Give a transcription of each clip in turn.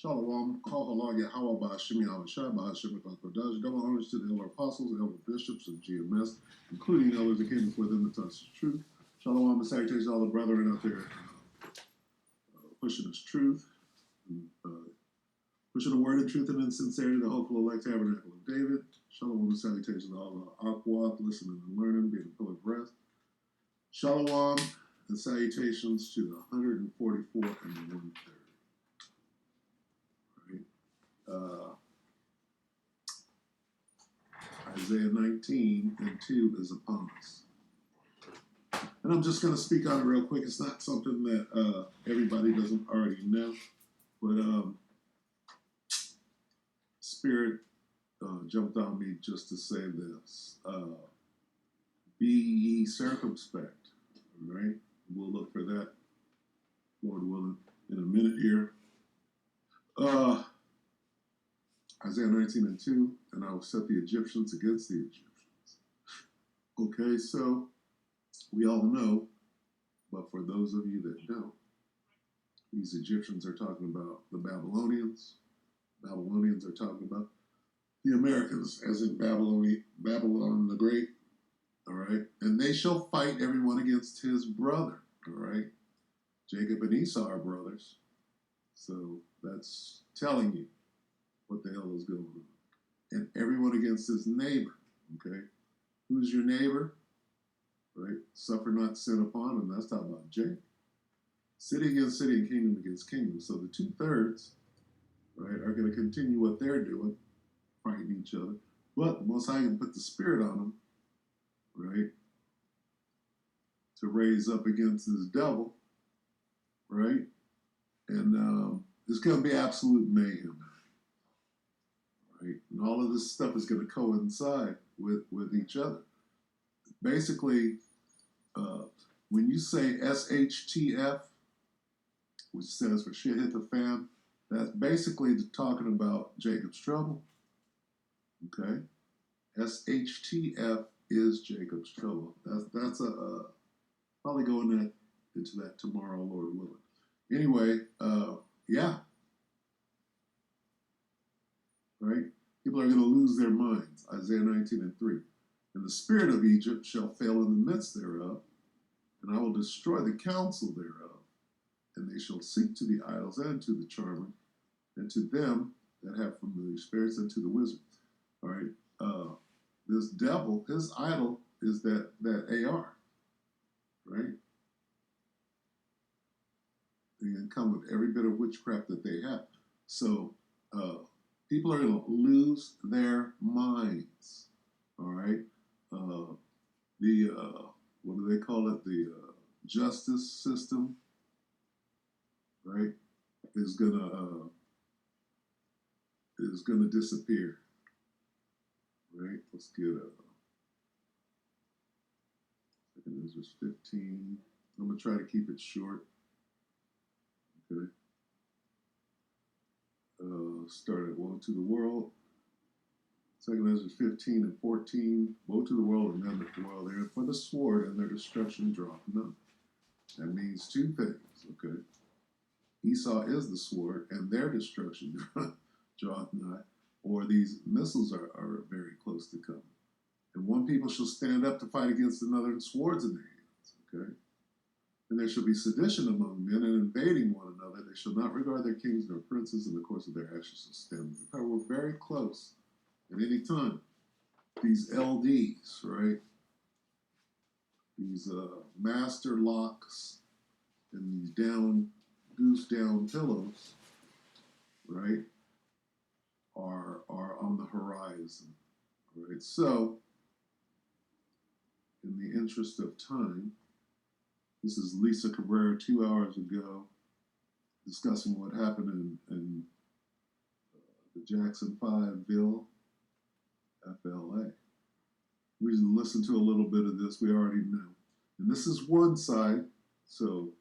Shalom, call halal Yahweh Ba'ashim Yahweh Shai Ba'ashim Kodash. Double honors to the elder apostles, elder bishops of GMS, including elders that came before them to touch the truth. Shalom and salutations to all the brethren out there pushing this truth, pushing the word of truth and in sincerity, the hopeful elect tabernacle of David. Shalom and salutations to all the Akwad, listening and learning, being a pillar of rest. Shalom and salutations to the 144 and the 1/3. Isaiah 19:2 is upon us. And I'm just going to speak on it real quick. It's not something that everybody doesn't already know, but Spirit jumped on me just to say this. Be ye circumspect, all right? We'll look for that, Lord willing, in a minute here. Isaiah 19:2, and I will set the Egyptians against the Egyptians. Okay, so we all know, but for those of you that don't, these Egyptians are talking about the Babylonians. Babylonians are talking about the Americans, as in Babylon the Great, all right? And they shall fight everyone against his brother, all right? Jacob and Esau are brothers, so that's telling you what the hell is going on. And everyone against his neighbor, okay? Who's your neighbor? Right? Suffer not sin upon him. That's talking about Jacob. City against city and kingdom against kingdom. So the 2/3, right, are going to continue what they're doing, fighting each other. But the Most High can put the Spirit on them, right, to raise up against this devil, right? And it's going to be absolute mayhem. Right? And all of this stuff is going to coincide with each other. Basically, when you say SHTF, which stands for shit hit the fan, that's basically talking about Jacob's trouble. Okay? SHTF is Jacob's trouble. That's probably go into that tomorrow, Lord willing. Anyway, yeah. Right? People are going to lose their minds. Isaiah 19:3. And the spirit of Egypt shall fail in the midst thereof, and I will destroy the counsel thereof. And they shall seek to the idols and to the charmer, and to them that have familiar spirits, and to the wizards. All right? This devil, his idol is that AR. Right? They can come with every bit of witchcraft that they have. So, people are going to lose their minds, all right? What do they call it? The justice system, right, is gonna disappear, right? Let's get second Ezra 15. I'm gonna try to keep it short. Okay. Start at woe to the world. Second Ezra 15:14. Woe to the world and them that dwell there, for the sword and their destruction draweth none. That means two things, okay? Esau is the sword, and their destruction draweth nigh, or these missiles are very close to coming. And one people shall stand up to fight against another, and swords in their hands, okay? And there shall be sedition among men, and invading one another. They shall not regard their kings nor princes, in the course of their actions shall stand. We're very close at any time. These LDs, right? These master locks and these goose down pillows, right, are on the horizon. Right? So, in the interest of time, this is Lisa Cabrera 2 hours ago discussing what happened in the Jackson 5-ville, FLA. We listened to a little bit of this. We already know. And this is one side. So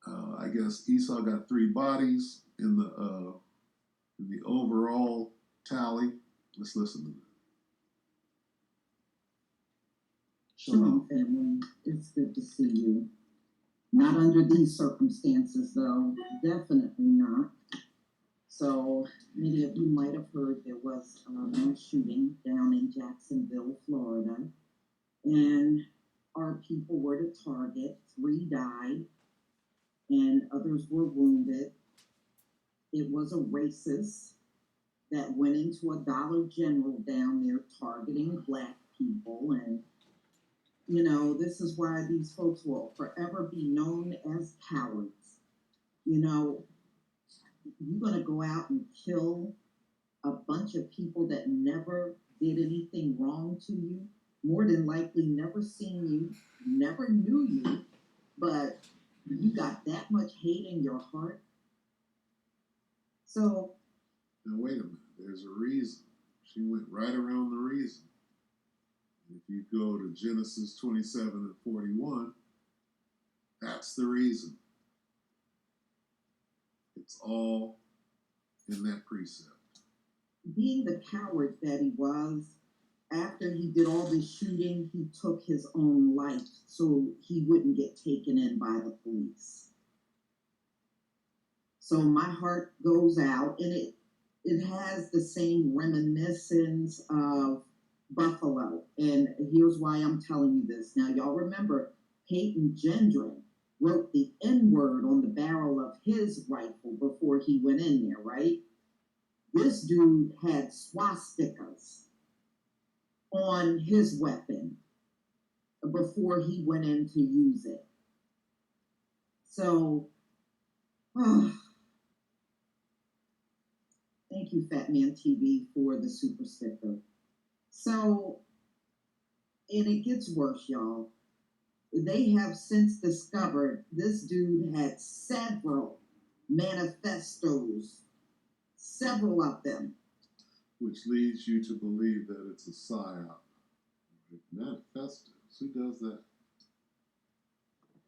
I guess Esau got 3 bodies in the overall tally. Let's listen to that. Shalom, family. It's good to see you. Not under these circumstances, though. Definitely not. So many of you might have heard there was a mass shooting down in Jacksonville, Florida, and our people were the target. 3 died, and others were wounded. It was a racist that went into a Dollar General down there targeting black people. And, this is why these folks will forever be known as cowards. You're going to go out and kill a bunch of people that never did anything wrong to you, more than likely never seen you, never knew you, but you got that much hate in your heart. So Now wait a minute. There's a reason. She went right around the reason. If you go to Genesis 27 and 41, that's the reason. It's all in that precept. being the coward that he was, after he did all this shooting, he took his own life so he wouldn't get taken in by the police. So my heart goes out, and it has the same reminiscence of Buffalo. And here's why I'm telling you this. Now, y'all remember Peyton Gendron wrote the N-word on the barrel of his rifle before he went in there, right? This dude had swastikas on his weapon before he went in to use it. So, thank you, Fat Man TV, for the super sticker. So, and it gets worse, y'all. They have since discovered this dude had several manifestos, several of them. Which leads you to believe that it's a psyop. Manifestos. Who does that?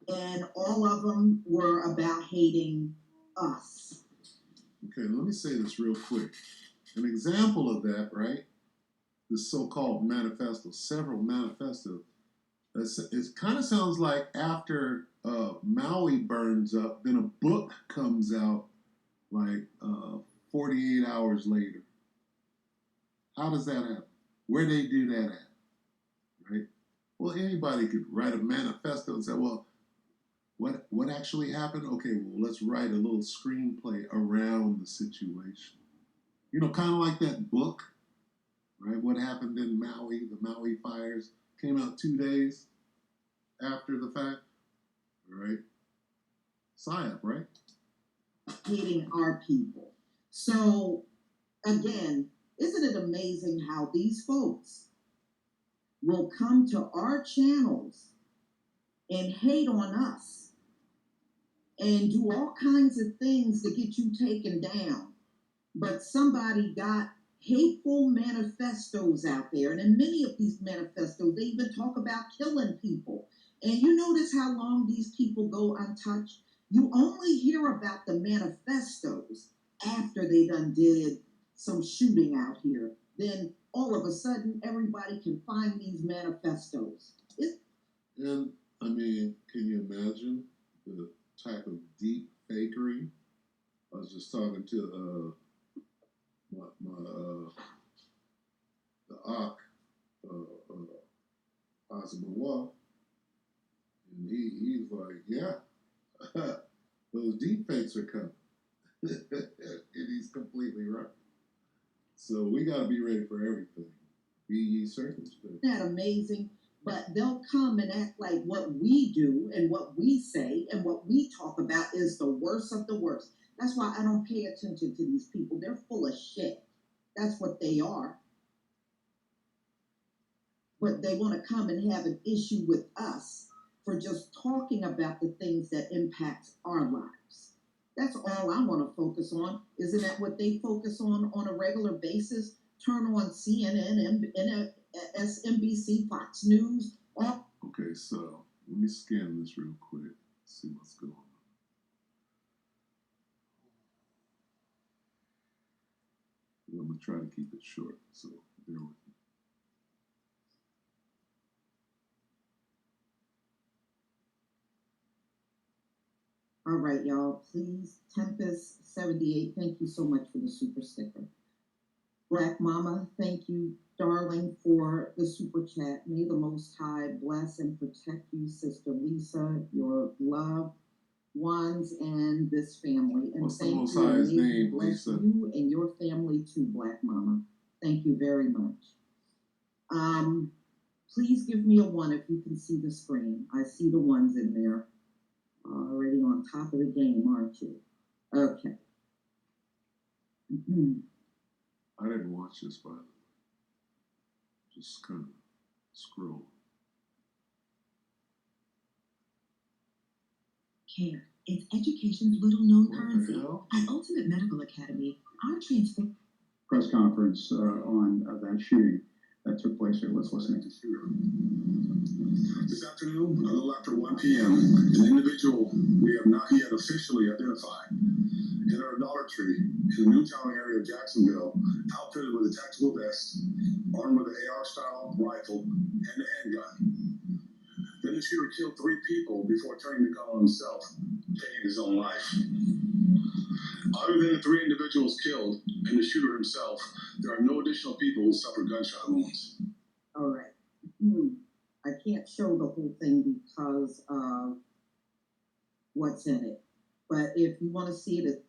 And all of them were about hating us. Okay, let me say this real quick. An example of that, right? This so-called manifesto, several manifestos. It kind of sounds like after Maui burns up, then a book comes out like 48 hours later. How does that happen? Where they do that at? Right? Well, anybody could write a manifesto and say, well, what actually happened? Okay, well, let's write a little screenplay around the situation. Kind of like that book, right? What happened in Maui, the Maui fires, came out 2 days after the fact, right? PSYOP, right? Hating our people. So, again, isn't it amazing how these folks will come to our channels and hate on us and do all kinds of things to get you taken down? But somebody got hateful manifestos out there, and in many of these manifestos, they even talk about killing people. And you notice how long these people go untouched? You only hear about the manifestos after they done did some shooting out here. Then all of a sudden, everybody can find these manifestos. And I mean, can you imagine the type of deep fakery? I was just talking to the Ak, Asamoah, and he's like, yeah, those deep fakes are coming. And he's completely right. So we got to be ready for everything. Be ye circumspect. Isn't that amazing? But they'll come and act like what we do and what we say and what we talk about is the worst of the worst. That's why I don't pay attention to these people. They're full of shit. That's what they are. But they want to come and have an issue with us for just talking about the things that impact our lives. That's all I want to focus on. Isn't that what they focus on a regular basis? Turn on CNN, MSNBC, Fox News. Okay, so let me scan this real quick, see what's going on. I'm going to try to keep it short, so bear with me. All right, y'all. Please, Tempest78, thank you so much for the super sticker. Black Mama, thank you, darling, for the super chat. May the Most High bless and protect you, Sister Lisa, your loved ones, and this family. And What's the thank Most you, and High's may He name, bless Lisa? you and your family too, Black Mama. Thank you very much. Please give me a one if you can see the screen. I see the ones in there. Already on top of the game, aren't you? Okay. I didn't watch this, by the way. Just kind of scroll. CARE. It's education's little-known What the currency. hell? At Ultimate Medical Academy, our transform... Press conference on that shooting that took place here. Let's listen to shooter. This afternoon, a little after 1 p.m., an individual we have not yet officially identified entered a Dollar Tree in the Newtown area of Jacksonville, outfitted with a tactical vest, armed with an AR-style rifle and a handgun. Then the shooter killed 3 people before turning the gun on himself, taking his own life. Other than the 3 individuals killed and the shooter himself, there are no additional people who suffered gunshot wounds. All right. I can't show the whole thing because of what's in it. But if you want to see it,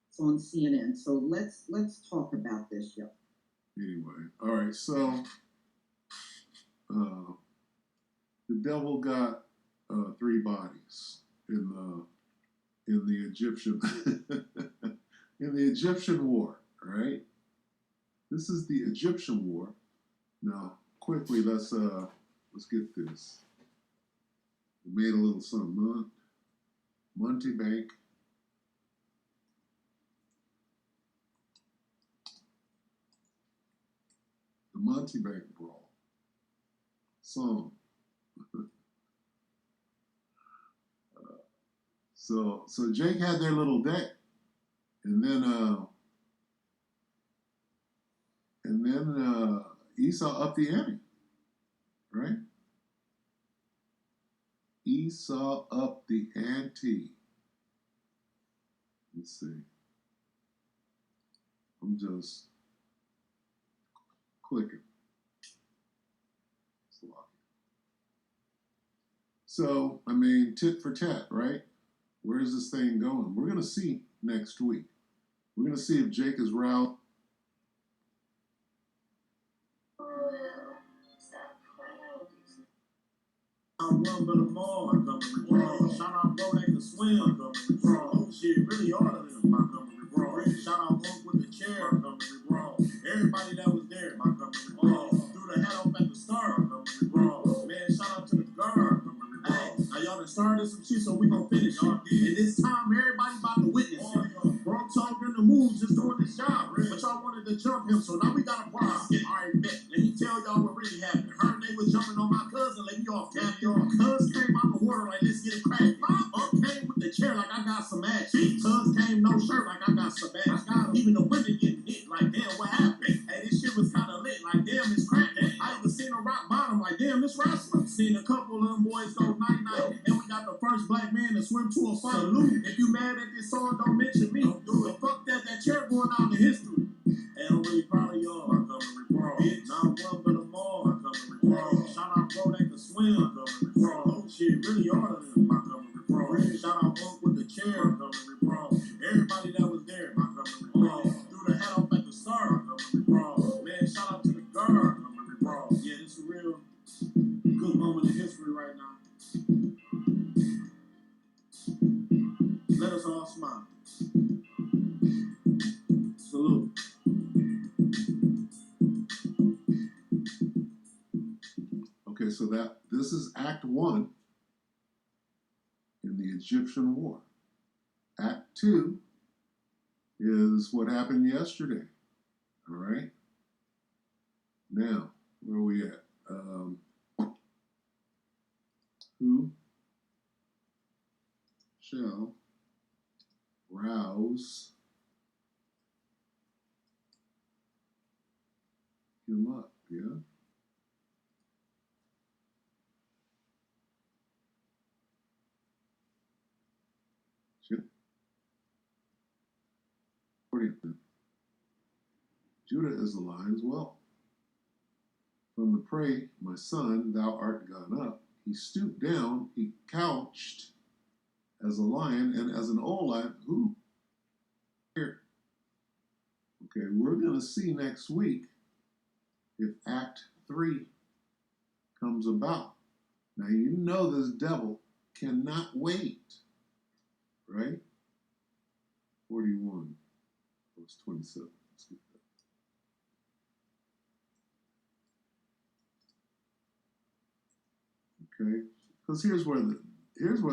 it's on CNN. So let's talk about this, y'all. Anyway, all right. So the devil got 3 bodies in the Egyptian in the Egyptian war. Right. This is the Egyptian war. Now, quickly, let's get this. We made a little something. Monty Bank. The Monty Bank Brawl. Song. So Jake had their little deck, and then Esau upped the ante, right? Esau upped the ante. Let's see. I'm just clicking. So, I mean, tit for tat, right? Where's this thing going? We're going to see next week. We're going to see if Jake is route. I'm one but a more, Montgomery Brawl. Shout out Bo that can swim, Montgomery Brawl. Oh shit, really harder than Montgomery Brawl. Shout out Oak with the chair, Montgomery Brawl. Everybody that was there, Montgomery Brawl. Threw the hat off at the start, Montgomery Brawl. Man, shout out to the girl, Montgomery Brawl. Hey, now y'all done started some shit, so we gon' finish, y'all. And this time, everybody about to witness it. Bronx talk in the moves just doing this job, but y'all wanted to jump him, so now we got a problem. Alright, bet. Let me tell y'all what really happened. Heard they was jumping on my cousin, let me off caviar. Cuz came out the water like, let's get it cracking. Up came with the chair like I got some action. Cuz came no shirt like I got some ass. Even the women getting hit like, damn, what happened? Hey, this shit was kinda lit like, damn, it's cracking. I even seen a rock bottom like, damn, it's wrestling. Seen a couple of them boys go night-night, and we got the first black man to swim to a fight. Salute. If you mad at this song, don't mention me. Don't do it. Fuck that chair going out in history. And I'm really proud of y'all, Montgomery Brawl. Now I'm one but a more, Montgomery Brawl. Shout out Bo that can swim, Montgomery Brawl. Oh shit, really harder than Montgomery Brawl. Shout out Oak with the chair, Montgomery Brawl. Everybody that was there, Montgomery Brawl. Threw the hat off at the start, Montgomery Brawl. Man, shout out to the girl, Montgomery Brawl. Yeah, this is a real good moment in history right now. Let us all smile. Salute. Okay, so this is Act 1 in the Egyptian War. Act 2 is what happened yesterday. All right. Now, where are we at? Who shall rouse him up? Yeah. Judah is a lion as well. From the prey, my son, thou art gone up. He stooped down, he couched as a lion, and as an old lion, who? Here. Okay, we're going to see next week if Act 3 comes about. Now, you know this devil cannot wait, right? 41, verse 27. Let's get that. Okay? Because here's where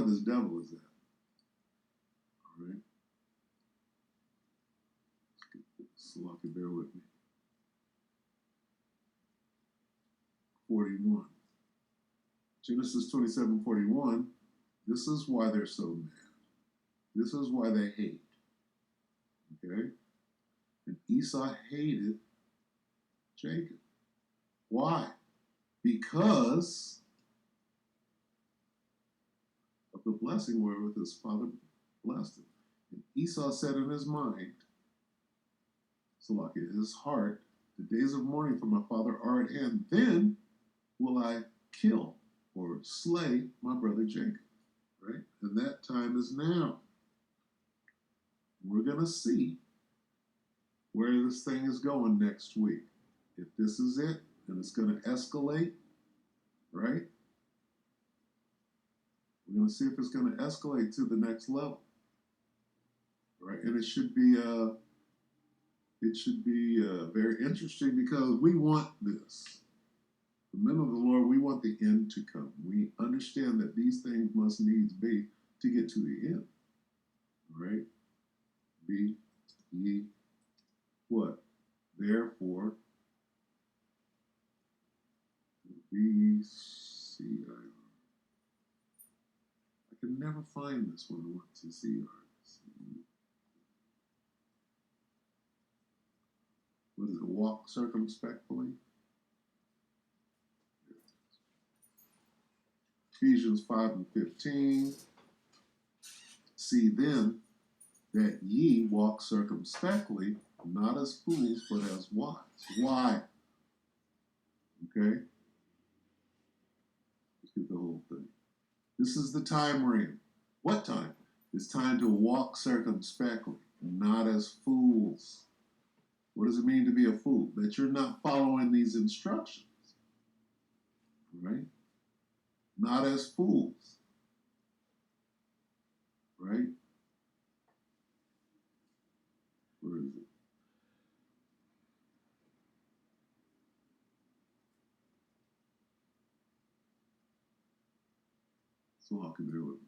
this devil is at. All right? Let's get this. Lucky, bear with me. 41. Genesis 27:41. This is why they're so mad. This is why they hate. Okay? And Esau hated Jacob. Why? Because of the blessing wherewith his father blessed him. And Esau said in his mind, so like in his heart, the days of mourning for my father are at hand. Then will I kill or slay my brother Jacob. Right? And that time is now. We're going to see where this thing is going next week. If this is it, and it's going to escalate, right? We're going to see if it's going to escalate to the next level, right? And it should be very interesting because we want this. The men of the Lord, we want the end to come. We understand that these things must needs be to get to the end, right? Be ye what? Therefore, BCIR. I can never find this when I want to CR. What is it? Walk circumspectly. Ephesians 5:15. See then that ye walk circumspectly, not as fools, but as wise. Why? Okay? Let's get the whole thing. This is the time we're in. What time? It's time to walk circumspectly, not as fools. What does it mean to be a fool? That you're not following these instructions. Right? Not as fools. Right? Where is it? So I'll can bear with me.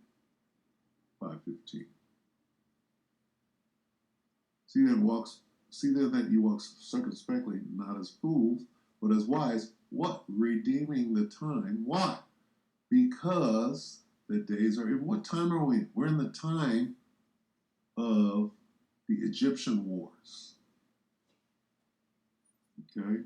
5:15. See then that you walk circumspectly, not as fools, but as wise. What? Redeeming the time. Why? Because the days are in. What time are we in? We're in the time of the Egyptian wars. Okay?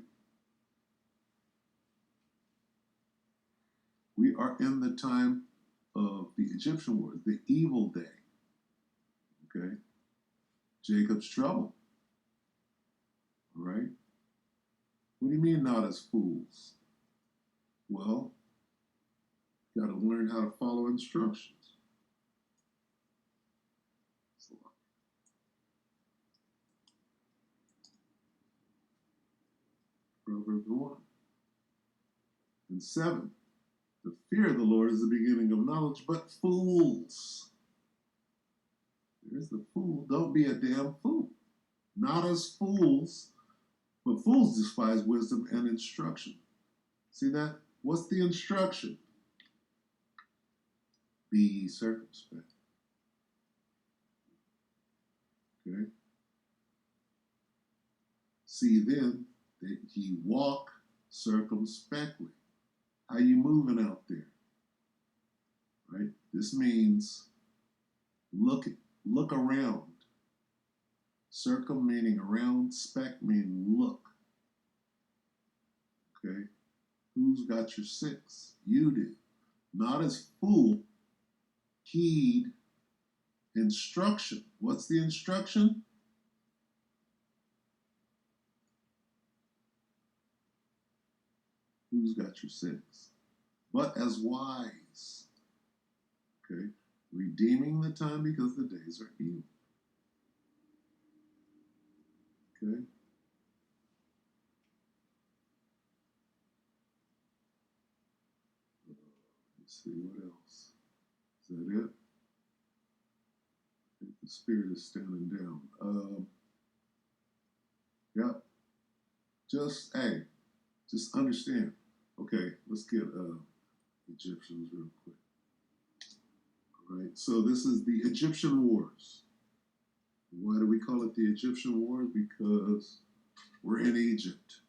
We are in the time of the Egyptian wars, the evil day. Okay? Jacob's trouble. All right? What do you mean not as fools? Well, you got to learn how to follow instructions. Proverbs 1 and 7. The fear of the Lord is the beginning of knowledge, but fools. There's the fool. Don't be a damn fool. Not as fools, but fools despise wisdom and instruction. See that? What's the instruction? Be ye circumspect. Okay? See then that ye walk circumspectly. How you moving out there? Right? This means look around. Circum meaning around, spec meaning look. Okay? Who's got your six? You do. Not as fool, heed instruction. What's the instruction? Who's got your 6? But as wise. Okay? Redeeming the time because the days are evil. Okay? Let's see, what else? Is that it? I think the spirit is standing down. Yep. Just, hey, just understand. Okay, let's get Egyptians real quick. All right, so this is the Egyptian Wars. Why do we call it the Egyptian Wars? Because we're in Egypt.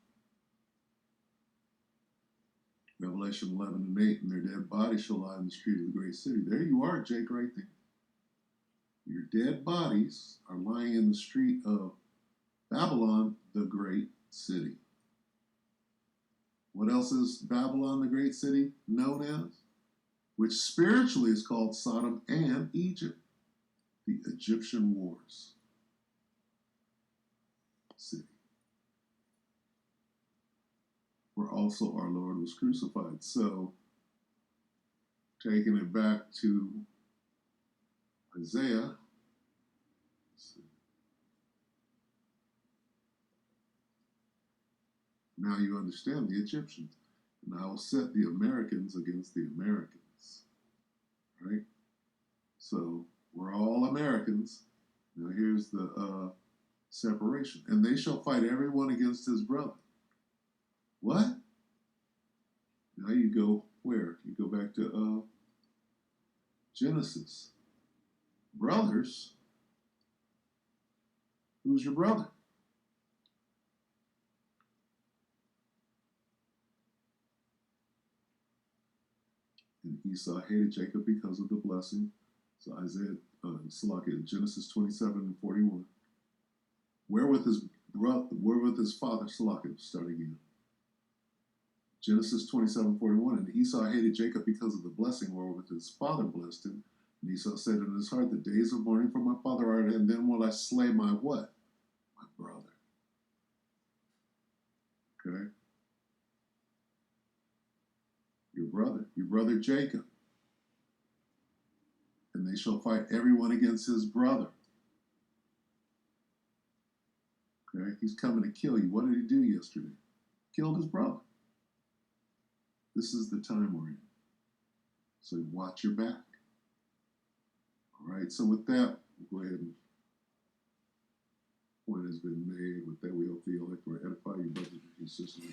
Revelation 11 and 8, and their dead bodies shall lie in the street of the great city. There you are, Jake, right there. Your dead bodies are lying in the street of Babylon, the great city. What else is Babylon, the great city, known as? Which spiritually is called Sodom and Egypt. The Egyptian Wars city. Where also our Lord was crucified. So, taking it back to Isaiah. Now you understand the Egyptians. And I will set the Americans against the Americans. Right? So we're all Americans. Now here's the separation. And they shall fight everyone against his brother. What? Now you go where? You go back to Genesis. Brothers? Who's your brother? And Esau hated Jacob because of the blessing. So Isaiah, Genesis 27 and 41. Wherewith his father, starting again. Genesis 27:41. And Esau hated Jacob because of the blessing wherewith his father blessed him. And Esau said in his heart, the days of mourning for my father are at, and then will I slay my what? My brother. Okay? Your brother Jacob. And they shall fight everyone against his brother. Okay? He's coming to kill you. What did he do yesterday? Killed his brother. This is the time we're in. So watch your back. All right, so with that, we'll go ahead and point has been made. With that, we hope the elect will edify your brothers and sisters.